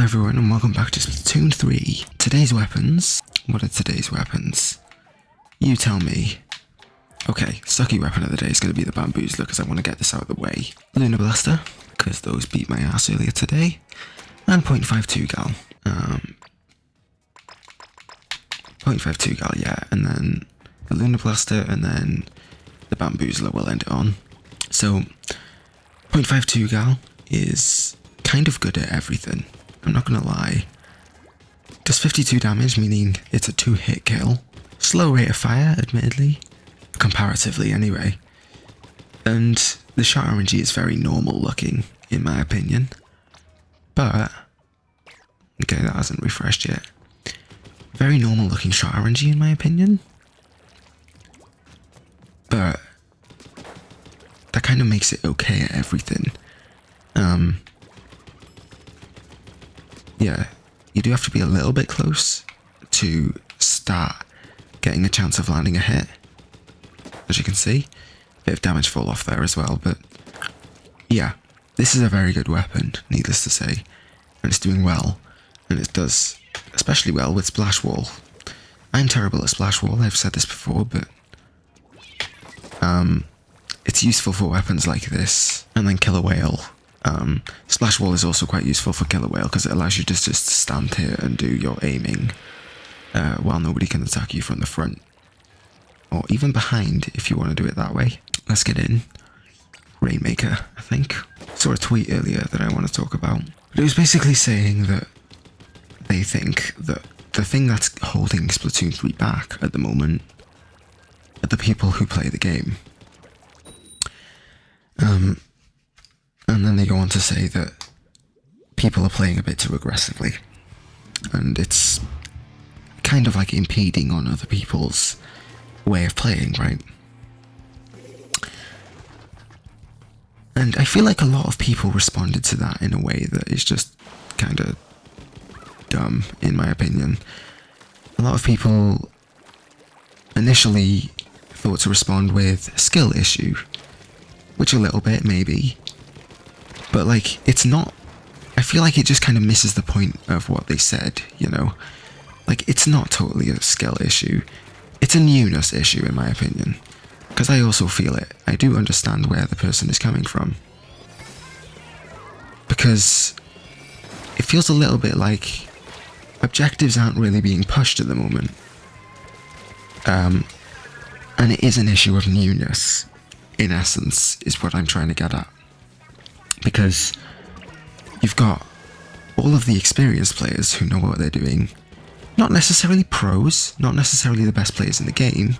everyone and welcome back to Splatoon 3. Today's weapons. What are today's weapons? You tell me. Okay, sucky weapon of the day is going to be the Bamboozler because I want to get this out of the way. Luna Blaster, because those beat my ass earlier today. And 0.52 gal. 0.52 gal, yeah. And then the Luna Blaster and then the Bamboozler will end it on. So, 0.52 gal is kind of good at everything. I'm not gonna lie. Does 52 damage, meaning it's a 2-hit kill. Slow rate of fire, admittedly. Comparatively, anyway. And the shot RNG is very normal looking, in my opinion. But, okay, that hasn't refreshed yet. Very normal looking shot RNG, in my opinion. But, that kind of makes it okay at everything. Yeah, you do have to be a little bit close to start getting a chance of landing a hit. As you can see, a bit of damage fall off there as well, but yeah, this is a very good weapon, needless to say, and it's doing well, and it does especially well with Splash Wall. I'm terrible at Splash Wall, I've said this before, but it's useful for weapons like this, and then Killer Whale. Splash Wall is also quite useful for Killer Whale because it allows you to just stand here and do your aiming while nobody can attack you from the front. Or even behind if you want to do it that way. Let's get in. Rainmaker, I think. Saw a tweet earlier that I want to talk about. But it was basically saying that they think that the thing that's holding Splatoon 3 back at the moment are the people who play the game. And then they go on to say that people are playing a bit too aggressively. And it's kind of like impeding on other people's way of playing, right? And I feel like a lot of people responded to that in a way that is just kind of dumb, in my opinion. A lot of people initially thought to respond with skill issue, which a little bit, maybe. But, like, it's not... I feel like it just kind of misses the point of what they said, you know? Like, it's not totally a skill issue. It's a newness issue, in my opinion. Because I also feel it. I do understand where the person is coming from. Because it feels a little bit like objectives aren't really being pushed at the moment. And it is an issue of newness, in essence, is what I'm trying to get at. Because you've got all of the experienced players who know what they're doing. Not necessarily pros, not necessarily the best players in the game,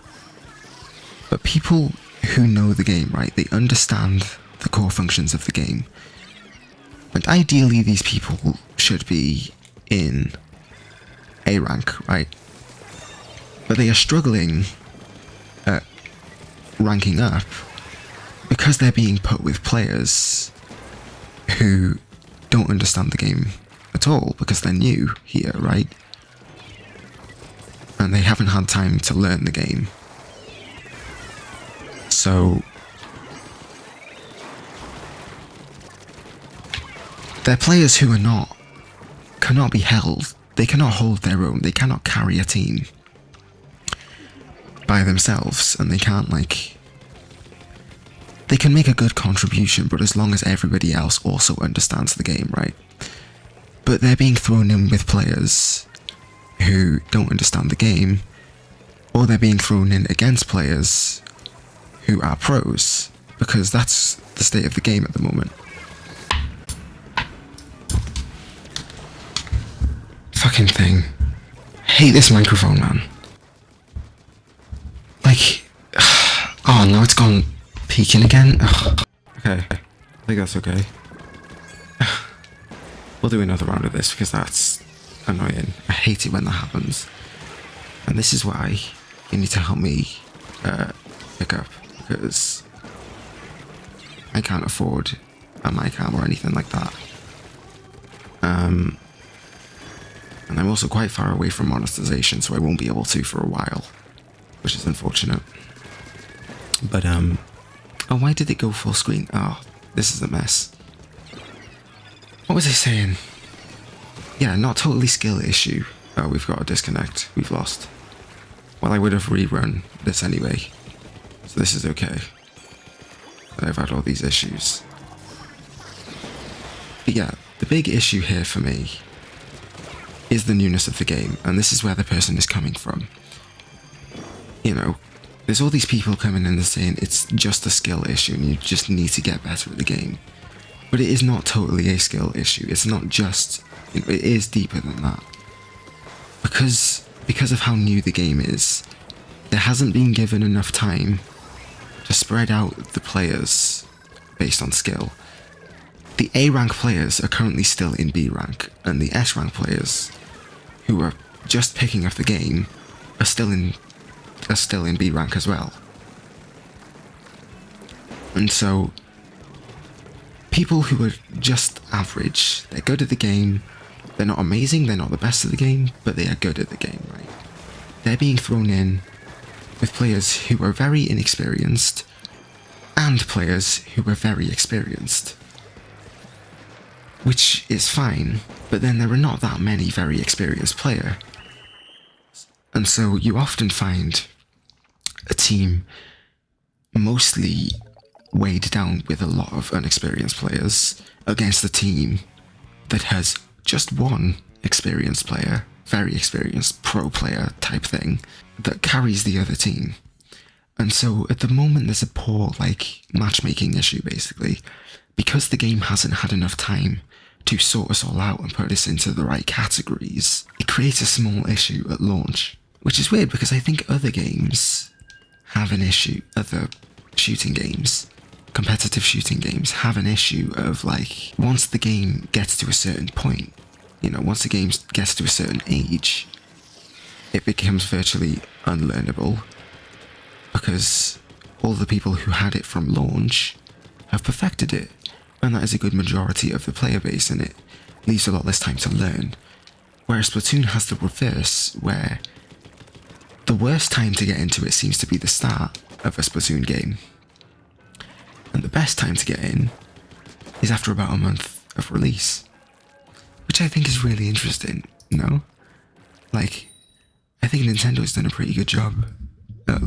but people who know the game, right? They understand the core functions of the game. And ideally these people should be in A rank, right? But they are struggling at ranking up because they're being put with players who don't understand the game at all because they're new here, right? And they haven't had time to learn the game. So they're players who cannot be held. They cannot hold their own. They cannot carry a team by themselves, and they can't, like... They can make a good contribution, but as long as everybody else also understands the game, right? But they're being thrown in with players who don't understand the game, or they're being thrown in against players who are pros, because that's the state of the game at the moment. Fucking thing. I hate this microphone, man. Like, oh, now it's gone peaking again. Ugh. Okay, I think that's okay. We'll do another round of this because that's annoying. I hate it when that happens. And this is why you need to help me pick up, because I can't afford a mic arm or anything like that. And I'm also quite far away from monetization, so I won't be able to for a while, which is unfortunate. But oh, why did it go full screen? Oh, this is a mess. What was I saying? yeah, not totally skill issue. Oh, we've got a disconnect. We've lost. Well, I would have rerun this anyway, so this is okay. I've had all these issues. But yeah, the big issue here for me is the newness of the game, and this is where the person is coming from. You know, there's all these people coming in and saying it's just a skill issue and you just need to get better at the game. But it is not totally a skill issue. It's not just, it is deeper than that. Because of how new the game is, there hasn't been given enough time to spread out the players based on skill. The A rank players are currently still in B rank, and the S rank players, who are just picking up the game, are still in B rank as well. And so, people who are just average, they're good at the game, they're not amazing, they're not the best at the game, but they are good at the game, right? They're being thrown in with players who are very inexperienced, and players who are very experienced. Which is fine, but then there are not that many very experienced players. And so you often find a team mostly weighed down with a lot of inexperienced players against a team that has just one experienced player, very experienced pro player type thing, that carries the other team. And so at the moment there's a poor matchmaking issue basically, because the game hasn't had enough time to sort us all out and put us into the right categories. It creates a small issue at launch, which is weird because I think other games have an issue, other shooting games, competitive shooting games have an issue of once the game gets to a certain point, once the game gets to a certain age, it becomes virtually unlearnable because all the people who had it from launch have perfected it, and that is a good majority of the player base, and it leaves a lot less time to learn. Whereas Splatoon has the reverse, where the worst time to get into it seems to be the start of a Splatoon game, and the best time to get in is after about a month of release, which I think is really interesting, I think Nintendo's done a pretty good job at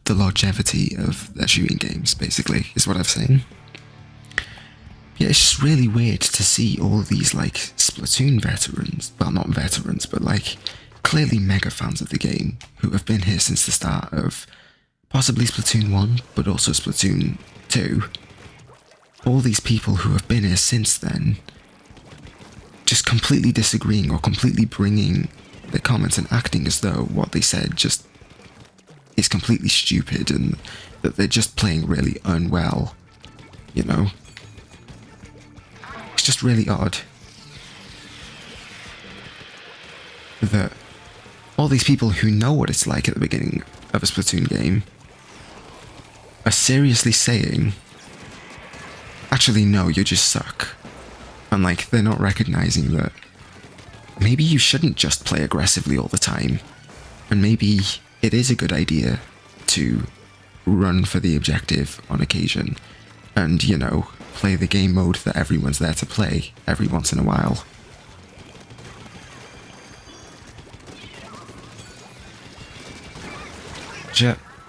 the longevity of their shooting games, basically, is what I've seen. Yeah, it's just really weird to see all these Splatoon veterans, well, not veterans, but clearly mega fans of the game who have been here since the start of possibly Splatoon 1, but also Splatoon 2. All these people who have been here since then just completely disagreeing or completely bringing their comments and acting as though what they said just is completely stupid and that they're just playing really unwell, It's just really odd that all these people who know what it's like at the beginning of a Splatoon game are seriously saying, actually no, you just suck. And they're not recognizing that maybe you shouldn't just play aggressively all the time, and maybe it is a good idea to run for the objective on occasion and, play the game mode that everyone's there to play every once in a while.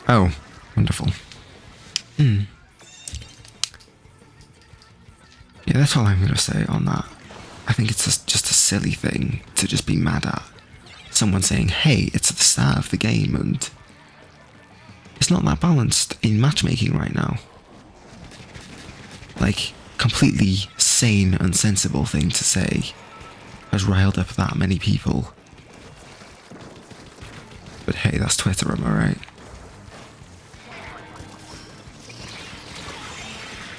Oh, wonderful. Yeah, that's all I'm going to say on that. I think it's just a silly thing to just be mad at. Someone saying, hey, it's at the start of the game and it's not that balanced in matchmaking right now. Completely sane and sensible thing to say has riled up that many people. But hey, that's Twitter, am I right?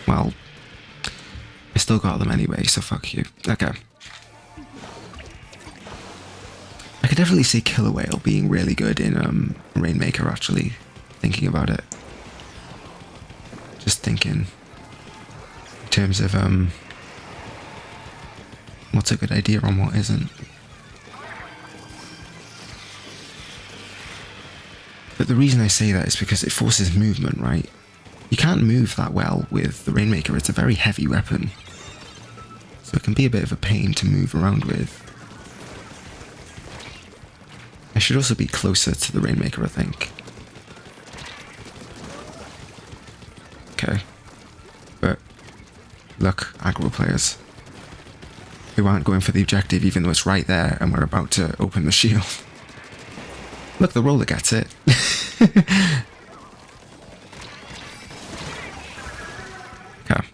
Well, I still got them anyway, so fuck you. Okay. I could definitely see Killer Whale being really good in Rainmaker, actually, thinking about it. Just thinking in terms of what's a good idea and what isn't. But the reason I say that is because it forces movement, right? You can't move that well with the Rainmaker, it's a very heavy weapon. So it can be a bit of a pain to move around with. I should also be closer to the Rainmaker, I think. Okay. But, look, aggro players. Who aren't going for the objective even though it's right there and we're about to open the shield. Look, the roller gets it. Okay.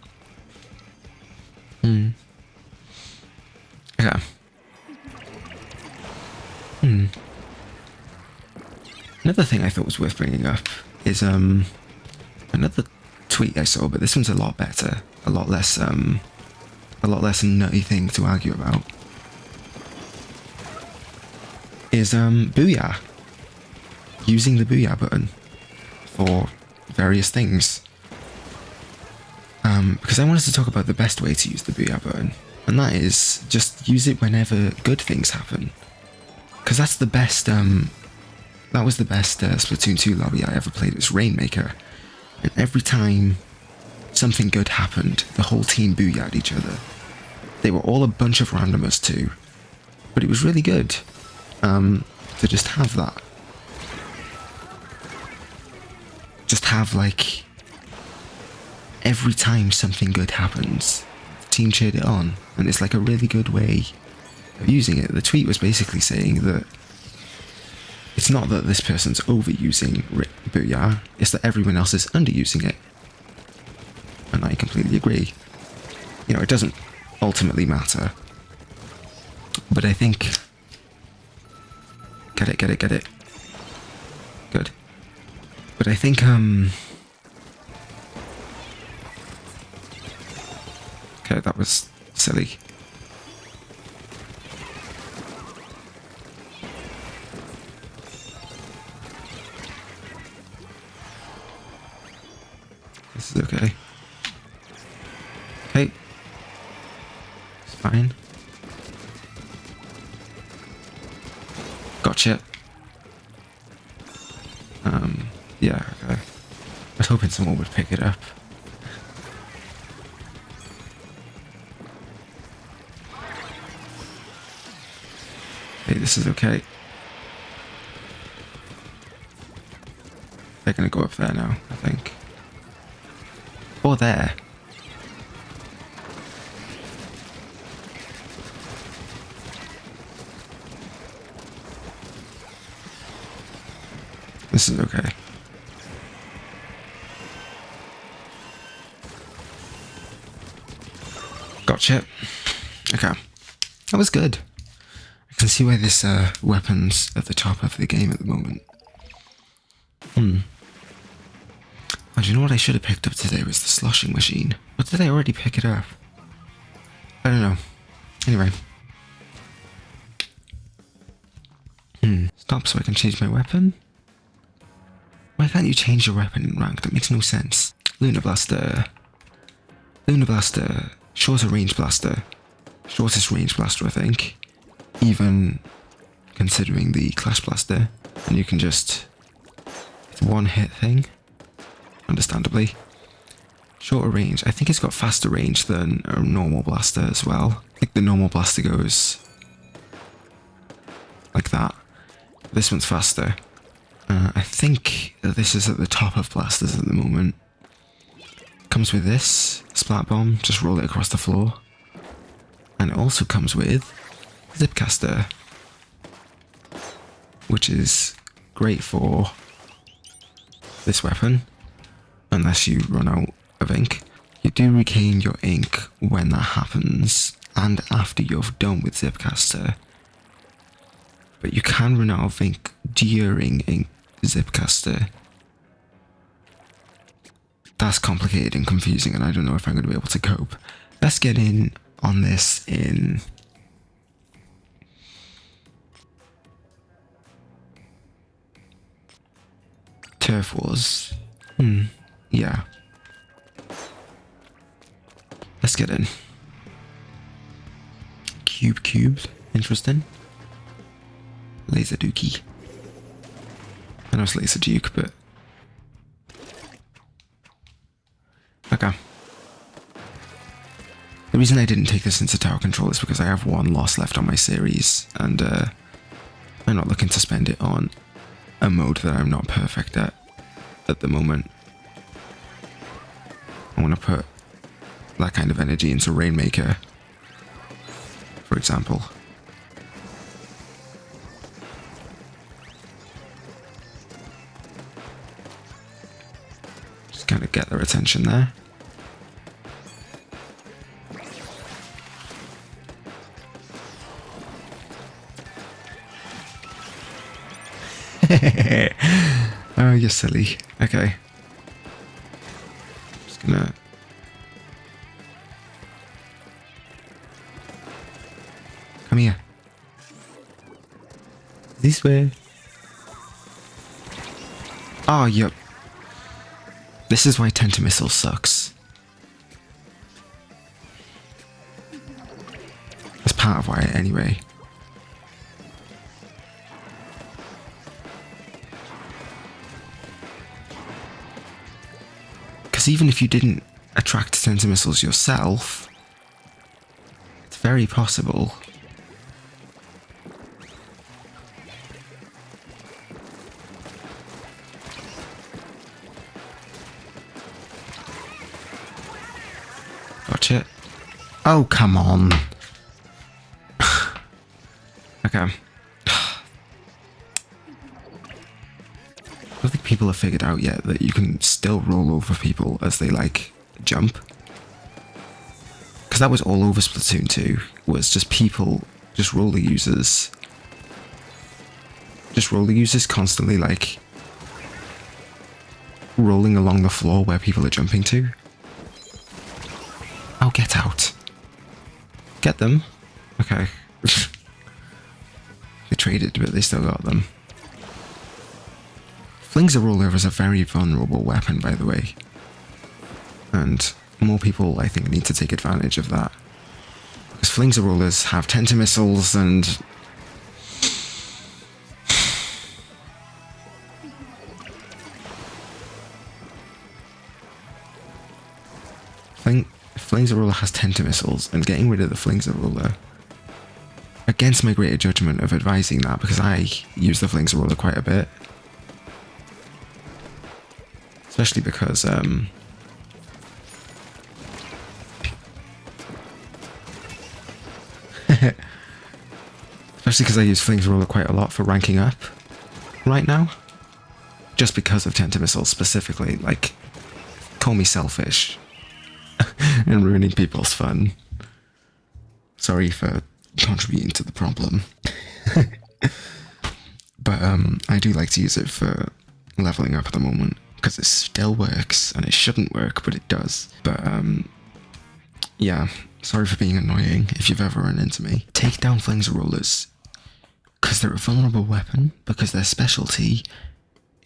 Okay. Another thing I thought was worth bringing up is another tweet I saw, but this one's a lot better, a lot less nutty thing to argue about. Is Booyah. Using the Booyah button for various things. Because I wanted to talk about the best way to use the Booyah button, and that is just use it whenever good things happen. Because that's the best, that was the best Splatoon 2 lobby I ever played. It was Rainmaker. And every time something good happened, the whole team booyahed each other. They were all a bunch of randomers too. But it was really good to just have that. Just have, like, every time something good happens, the team cheered it on. And it's like a really good way of using it. The tweet was basically saying that it's not that this person's overusing Booyah, it's that everyone else is underusing it. And I completely agree. You know, it doesn't ultimately matter. But I think... Get it. Good. But I think, okay, that was silly. This is okay. Okay. It's fine. Gotcha. Yeah, okay. I was hoping someone would pick it up. Hey, this is okay. They're gonna go up there now, I think. Or there. This is okay. Gotcha. Okay. That was good. I can see why this weapon's at the top of the game at the moment. Oh, do you know what I should have picked up today was the sloshing machine? Or did I already pick it up? I don't know. Anyway. Stop so I can change my weapon. Why can't you change your weapon in rank? That makes no sense. Luna Blaster. Luna Blaster. Shorter range blaster. Shortest range blaster, I think. Even considering the Clash Blaster. And you can just... It's a one-hit thing. Understandably. Shorter range. I think it's got faster range than a normal blaster as well. I think the normal blaster goes... like that. This one's faster. I think that this is at the top of blasters at the moment. Comes with this splat bomb, just roll it across the floor. And it also comes with Zipcaster, which is great for this weapon, unless you run out of ink. You do regain your ink when that happens, and after you're done with Zipcaster. But you can run out of ink during ink Zipcaster. That's complicated and confusing, and I don't know if I'm going to be able to cope. Let's get in on this in... Turf Wars. Yeah. Let's get in. Cubed. Interesting. Laser Dookie. I know it's Laser Duke, but... Okay. The reason I didn't take this into tower control is because I have one loss left on my series, and I'm not looking to spend it on a mode that I'm not perfect at the moment. I want to put that kind of energy into Rainmaker, for example. Just kind of get their attention there. Oh, you're silly. Okay. Just gonna... Come here. This way. Oh, yep. This is why Tentamissile sucks. That's part of why, anyway. Because even if you didn't attract Tentamissiles yourself, it's very possible. Gotcha. Oh, come on. Okay. I don't think people have figured out yet that you can still roll over people as they, like, jump. Because that was all over Splatoon 2, was just people, just roller users. Just roller users constantly, like, rolling along the floor where people are jumping to. Oh, get out. Get them? Okay. They traded, but they still got them. Flings a roller is a very vulnerable weapon, by the way. And more people, I think, need to take advantage of that. Because flings a rollers have Tentamissiles and... Flings a roller has Tentamissiles, and getting rid of the flings a roller, against my greater judgment of advising that, because I use the flings a roller quite a bit. Especially because, especially because I use flings roller quite a lot for ranking up right now. Just because of Tentamissiles specifically, like, call me selfish and ruining people's fun. Sorry for contributing to the problem. But I do like to use it for leveling up at the moment. Because it still works, and it shouldn't work, but it does. But, yeah, sorry for being annoying if you've ever run into me. Take down flings rollers, because they're a vulnerable weapon, because their specialty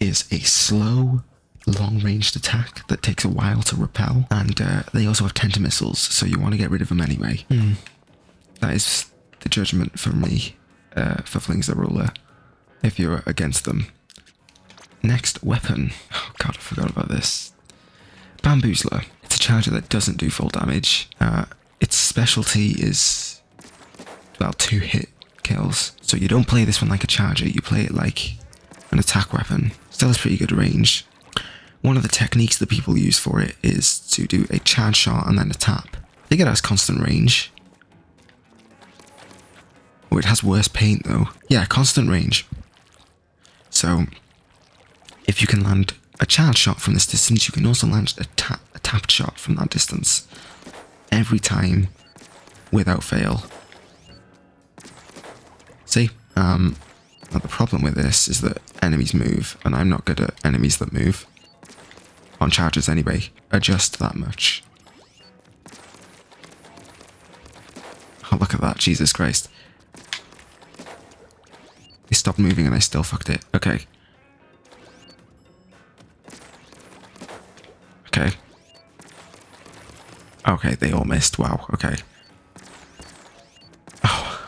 is a slow, long-ranged attack that takes a while to repel, and they also have Tentamissiles, so you want to get rid of them anyway. That is the judgment for me, for flings the roller, if you're against them. Next weapon. Oh god, I forgot about this. Bamboozler. It's a charger that doesn't do full damage. Its specialty is, well, 2-hit kills. So you don't play this one like a charger, you play it like an attack weapon. Still has pretty good range. One of the techniques that people use for it is to do a charge shot and then a tap. I think it has constant range. Oh, it has worse paint though. Yeah, constant range. So... if you can land a charge shot from this distance, you can also land a tapped shot from that distance. Every time, without fail. See? Now the problem with this is that enemies move, and I'm not good at enemies that move. On charges anyway. Adjust that much. Oh, look at that, Jesus Christ. They stopped moving and I still fucked it. Okay. Okay. Okay, they all missed. Wow, okay.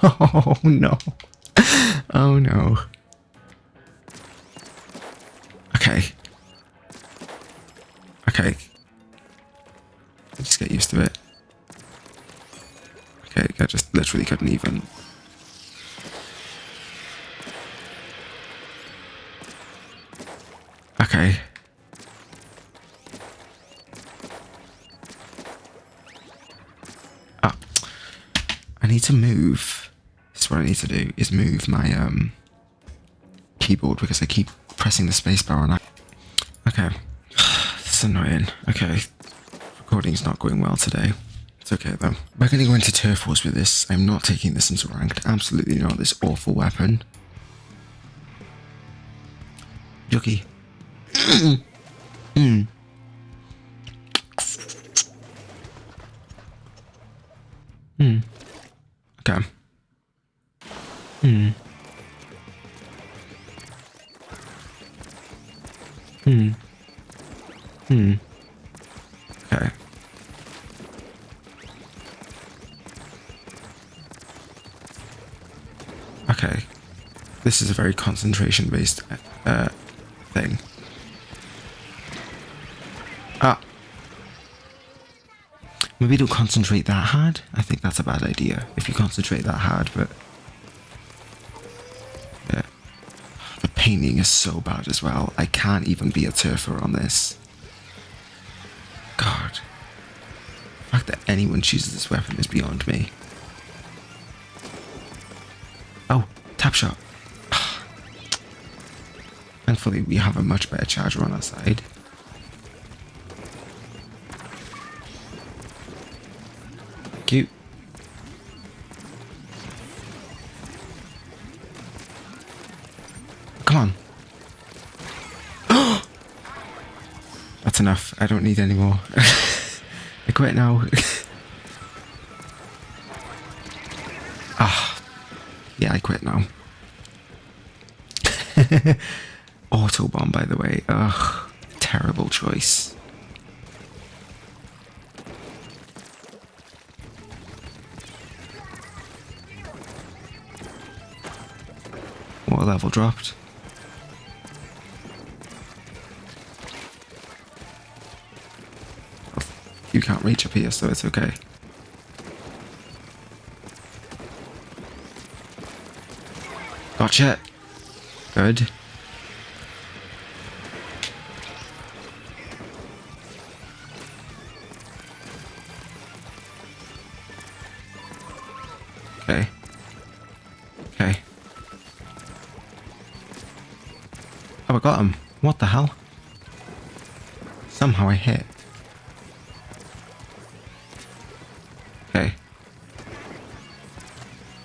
Oh, no. Oh, no. Okay. Okay. Just get used to it. literally couldn't even. Okay. Ah. I need to move. This is what I need to do, is move my keyboard because I keep pressing the spacebar on it. Okay. This is annoying. Okay. Recording's not going well today. It's okay though. We're going to go into turf wars with this. I'm not taking this into ranked. Absolutely not. This awful weapon. Yucky. Okay. Okay. Okay. This is a very concentration-based thing. Ah. Maybe don't concentrate that hard. I think that's a bad idea if you concentrate that hard, but yeah. The painting is so bad as well. I can't even be a turfer on this. God. The fact that anyone chooses this weapon is beyond me. Oh, tap shot. Thankfully, we have a much better charger on our side. Cute. Come on. That's enough. I don't need any more. I quit now. Ah. Yeah, I quit now. Autobomb, by the way. Ugh. Terrible choice. What level dropped? You can't reach up here, so it's okay. Gotcha. Good. Okay. Okay. Oh, I got him. What the hell? Somehow I hit. Okay.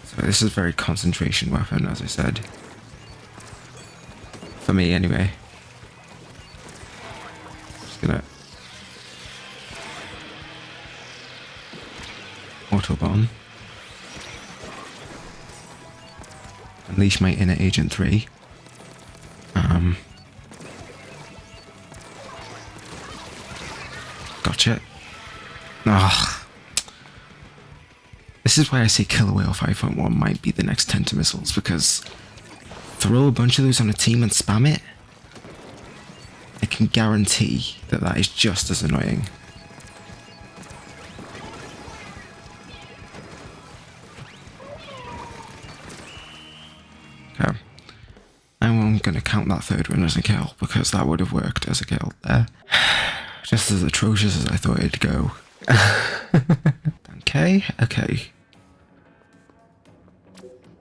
So this is a very concentration weapon, as I said. For me, anyway. Just gonna... Autobomb. Unleash my inner Agent 3. Gotcha. Ugh. This is why I say Killer Whale 5.1 might be the next Tenta missiles, because throw a bunch of those on a team and spam it, I can guarantee that that is just as annoying. Okay. I'm going to count that third one as a kill, because that would have worked as a kill there. Just as atrocious as I thought it'd go. Okay, okay.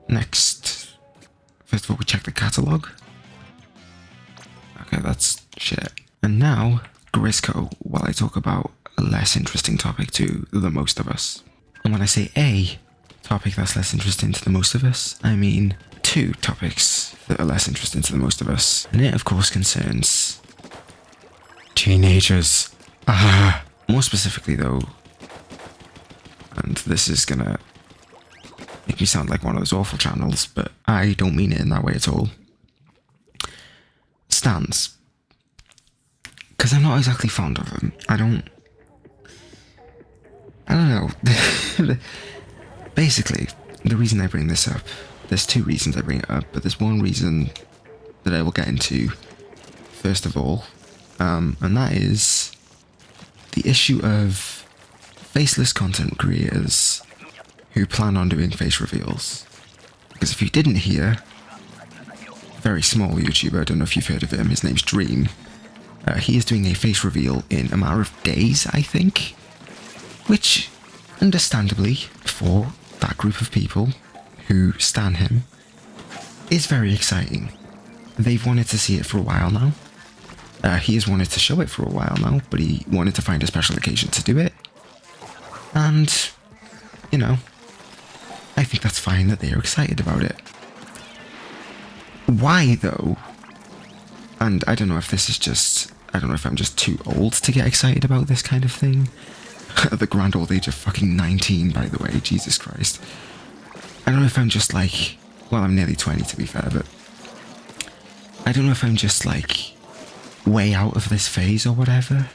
Next. First of all, we check the catalogue. Okay, that's shit. And now, Grisco, while I talk about a less interesting topic to the most of us. And when I say a topic that's less interesting to the most of us, I mean two topics that are less interesting to the most of us. And it, of course, concerns teenagers. More specifically, though, and this is gonna make me sound like one of those awful channels, but I don't mean it in that way at all. Stands. Because I'm not exactly fond of them. I don't know. Basically, the reason I bring this up, there's two reasons I bring it up, but there's one reason that I will get into first of all, and that is the issue of faceless content creators who plan on doing face reveals. Because if you didn't hear, very small YouTuber, I don't know if you've heard of him, his name's Dream. He is doing a face reveal in a matter of days, I think. Which, understandably, for that group of people who stan him, is very exciting. They've wanted to see it for a while now. He has wanted to show it for a while now, but he wanted to find a special occasion to do it. And, you know, I think that's fine that they are excited about it. Why, though? And I don't know if this is just... I don't know if I'm just too old to get excited about this kind of thing. At the grand old age of fucking 19, by the way, Jesus Christ. I don't know if I'm just like... Well, I'm nearly 20 to be fair, but... I don't know if I'm just like... way out of this phase or whatever.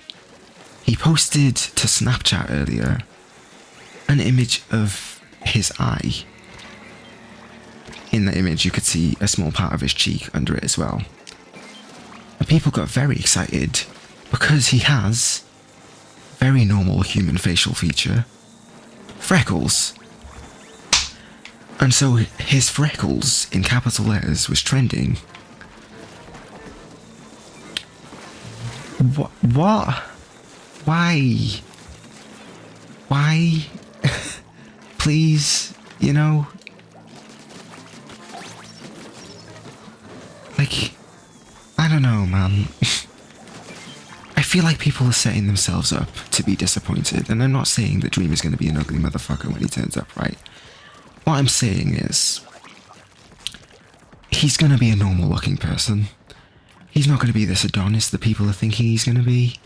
He posted to Snapchat earlier an image of his eye. In the image you could see a small part of his cheek under it as well. And people got very excited because he has very normal human facial feature, freckles. And so his freckles in capital letters was trending. What? Why? Why? Please, you know? Like, I don't know, man. I feel like people are setting themselves up to be disappointed, and I'm not saying that Dream is going to be an ugly motherfucker when he turns up, right? What I'm saying is, he's going to be a normal looking person. He's not going to be this Adonis that people are thinking he's going to be.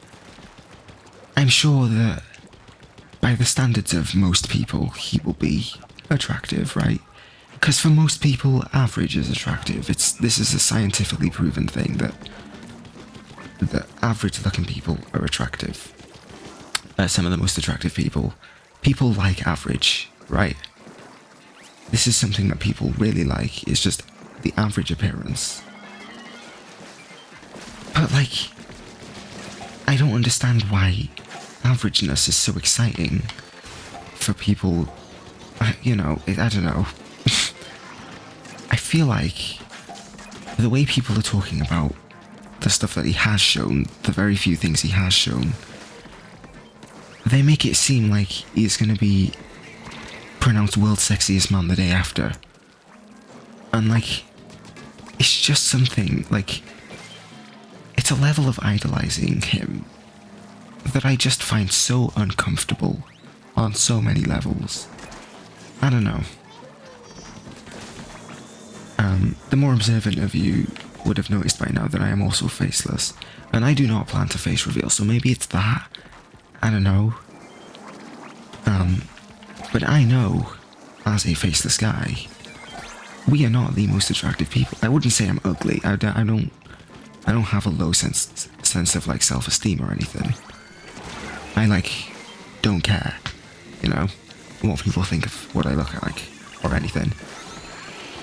I'm sure that by the standards of most people, he will be attractive, right? Because for most people, average is attractive. This is a scientifically proven thing that average-looking people are attractive. Some of the most attractive people like average, right? This is something that people really like. It's just the average appearance. But like, I don't understand why averageness is so exciting for people. You know, I don't know. I feel like the way people are talking about the stuff that he has shown, the very few things he has shown, they make it seem like he's going to be pronounced world's sexiest man the day after. And like, it's just something, like, it's a level of idolizing him that I just find so uncomfortable on so many levels. I don't know. The more observant of you would have noticed by now that I am also faceless, and I do not plan to face reveal, so maybe it's that. I don't know. But I know, as a faceless guy, we are not the most attractive people. I wouldn't say I'm ugly. I don't have a low sense of like self-esteem or anything. I like don't care, you know, what people think of what I look like or anything.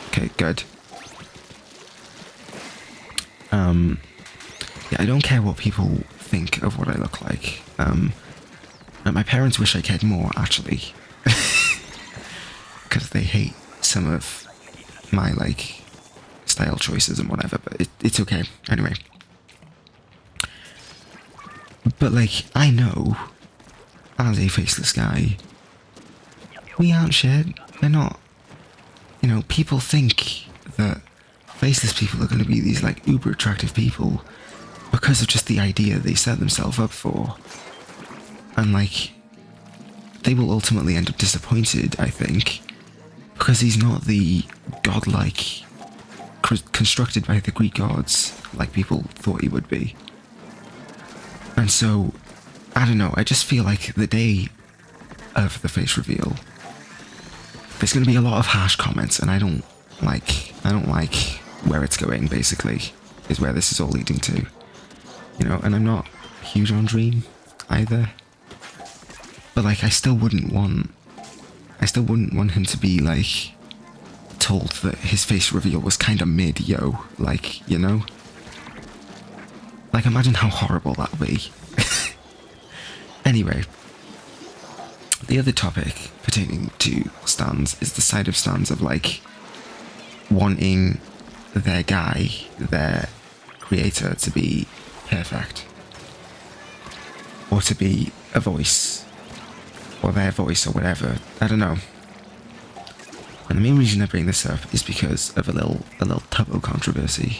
Okay, good. Yeah, I don't care what people think of what I look like. And my parents wish I cared more, actually. Because they hate some of my, like, style choices and whatever, but it's okay. Anyway. But, like, I know, as a faceless guy, we aren't shit. They're not. You know, people think that faceless people are going to be these, like, uber attractive people because of just the idea they set themselves up for. And, like, they will ultimately end up disappointed, I think, because he's not the godlike, constructed by the Greek gods, like people thought he would be. And so, I don't know, I just feel like the day of the face reveal, there's going to be a lot of harsh comments, and I don't like where it's going, basically, is where this is all leading to. You know, and I'm not huge on Dream, either. But, like, I still wouldn't want him to be, like, told that his face reveal was kind of mid, like, you know? Like, imagine how horrible that would be. Anyway, the other topic, pertaining to stands is the side of stands of like wanting their guy, their creator, to be perfect, or to be a voice, or their voice, or whatever. I don't know. And the main reason I bring this up is because of a little Tubbo controversy.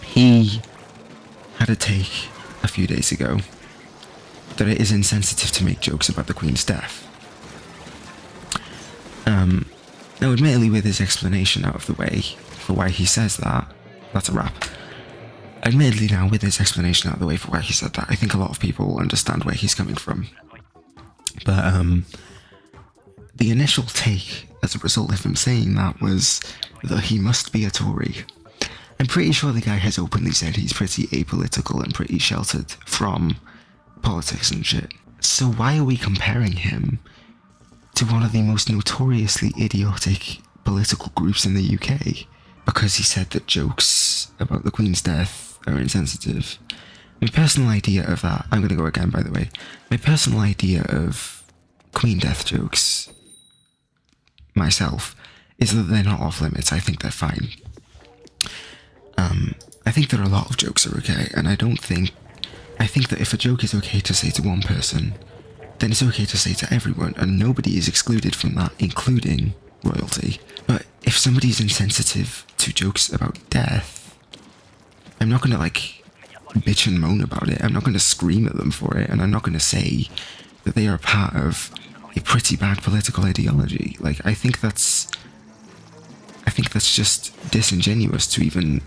He had a take a few days ago that it is insensitive to make jokes about the Queen's death. Now admittedly, with his explanation out of the way for why he says that, that's a wrap. Admittedly now, with his explanation out of the way for why he said that, I think a lot of people understand where he's coming from. But the initial take as a result of him saying that was that he must be a Tory. I'm pretty sure the guy has openly said he's pretty apolitical and pretty sheltered from politics and shit. So why are we comparing him to one of the most notoriously idiotic political groups in the UK? Because he said that jokes about the Queen's death are insensitive. My personal idea of that, I'm gonna go again by the way, my personal idea of Queen death jokes, myself, is that they're not off limits. I think they're fine. I think that a lot of jokes are okay, and I think that if a joke is okay to say to one person, then it's okay to say to everyone, and nobody is excluded from that, including royalty. But if somebody's insensitive to jokes about death, I'm not gonna like bitch and moan about it. I'm not gonna scream at them for it, and I'm not gonna say that they are part of a pretty bad political ideology. Like, I think that's just disingenuous to even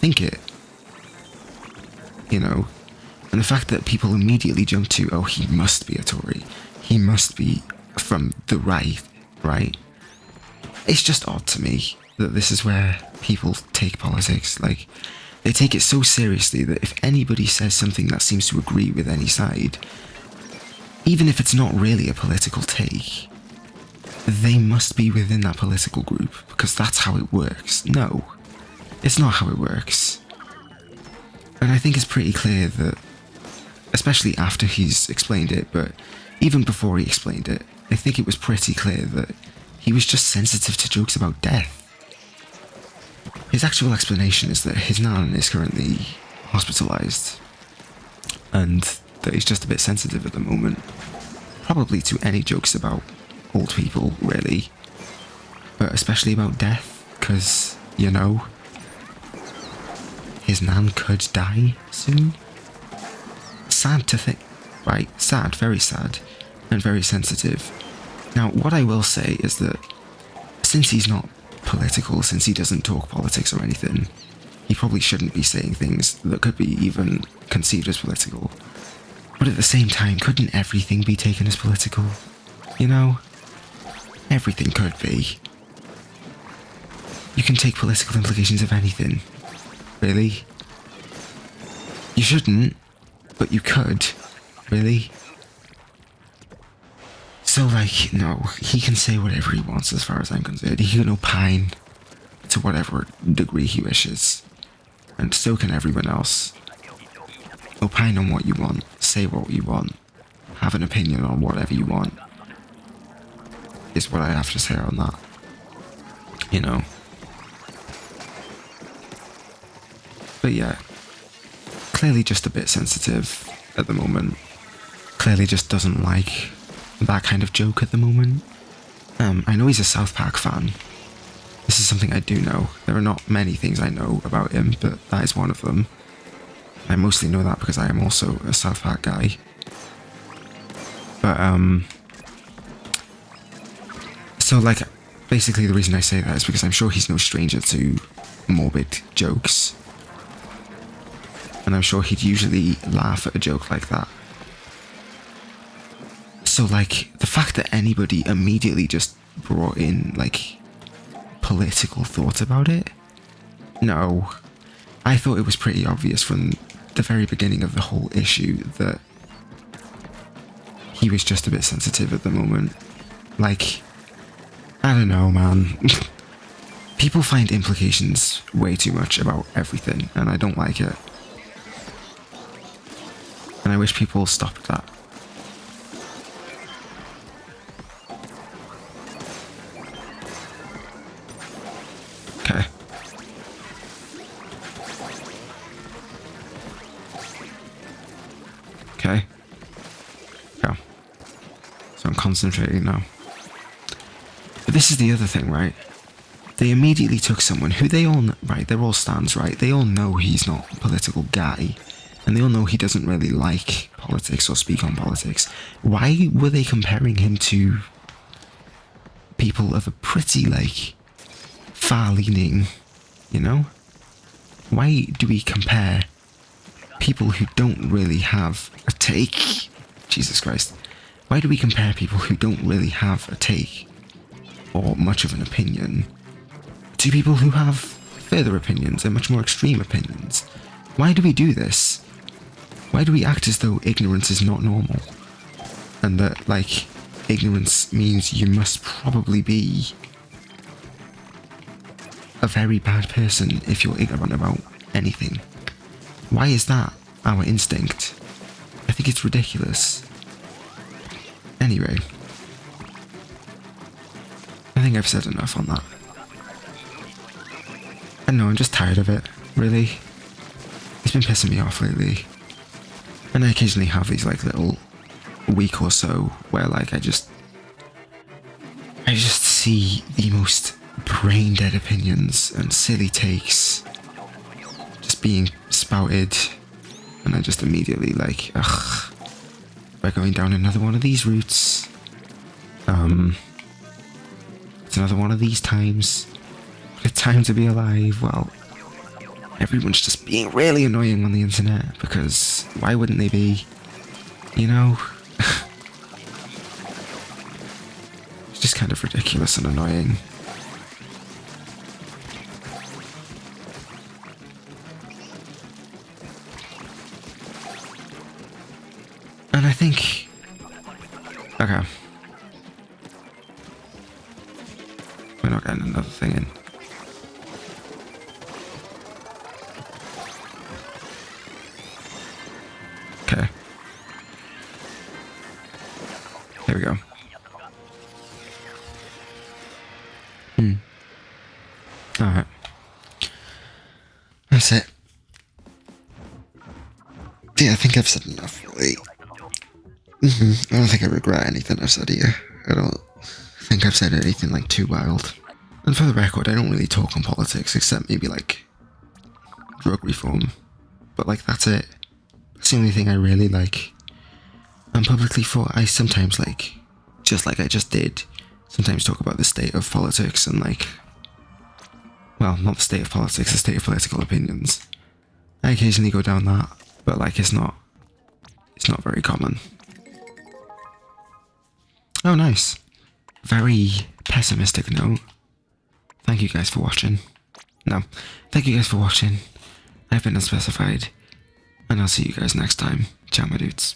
think it, you know. And the fact that people immediately jump to, oh, he must be a Tory, he must be from the right, it's just odd to me that this is where people take politics. Like, they take it so seriously that if anybody says something that seems to agree with any side, even if it's not really a political take, they must be within that political group, because that's how it works. No, it's not how it works. And I think it's pretty clear that, especially after he's explained it, but even before he explained it, I think it was pretty clear that he was just sensitive to jokes about death. His actual explanation is that his nan is currently hospitalised, and that he's just a bit sensitive at the moment. Probably to any jokes about old people, really. But especially about death, because, you know, his nan could die soon. Sad to think, right? Sad, very sad, and very sensitive. Now, what I will say is that since he's not political, since he doesn't talk politics or anything, he probably shouldn't be saying things that could be even conceived as political. But at the same time, couldn't everything be taken as political? You know? Everything could be. You can take political implications of anything. Really? You shouldn't, but you could. Really? So, like, no, he can say whatever he wants as far as I'm concerned. He can opine to whatever degree he wishes. And so can everyone else. Opine on what you want, say what you want, have an opinion on whatever you want, is what I have to say on that. You know? But yeah, clearly just a bit sensitive at the moment. Clearly just doesn't like that kind of joke at the moment. I know he's a South Park fan. This is something I do know. There are not many things I know about him, but that is one of them. I mostly know that because I am also a South Park guy. But, so, like, basically the reason I say that is because I'm sure he's no stranger to morbid jokes. And I'm sure he'd usually laugh at a joke like that. So, like, the fact that anybody immediately just brought in, like, political thought about it? No. I thought it was pretty obvious from the very beginning of the whole issue that he was just a bit sensitive at the moment. Like, I don't know, man. People find implications way too much about everything, and I don't like it. And I wish people stopped that. concentrating now. But this is the other thing, right? They immediately took someone who they all know, right, they're all stands, right? They all know he's not a political guy, and they all know he doesn't really like politics or speak on politics. Why were they comparing him to people of a pretty, like, far-leaning, you know? Why do we compare people who don't really have a take? Jesus Christ. Why do we compare people who don't really have a take or much of an opinion to people who have further opinions and much more extreme opinions? Why do we do this? Why do we act as though ignorance is not normal? And that, like, ignorance means you must probably be a very bad person if you're ignorant about anything. Why is that our instinct? I think it's ridiculous. Anyway, I think I've said enough on that. I know, I'm just tired of it, really. It's been pissing me off lately. And I occasionally have these, like, little week or so where, like, I just see the most brain dead opinions and silly takes just being spouted, and I just immediately, like, ugh, we're going down another one of these routes. It's another one of these times. What a time to be alive. Well, everyone's just being really annoying on the internet, because why wouldn't they be? You know? It's just kind of ridiculous and annoying. And I think... Okay. We're not getting another thing in. Okay. There we go. Alright. That's it. Yeah, I think I've said enough, really. I don't think I regret anything I've said here. I don't think I've said anything, like, too wild. And for the record, I don't really talk on politics, except maybe, like, drug reform. But, like, that's it. That's the only thing I really, like, I'm publicly for. I sometimes, like, just like I just did, sometimes talk about the state of politics and, like, well, not the state of politics, the state of political opinions. I occasionally go down that, but, like, it's not very common. Oh, nice. Very pessimistic note. Thank you guys for watching. No, thank you guys for watching. I've been Unspecified, and I'll see you guys next time. Ciao, my dudes.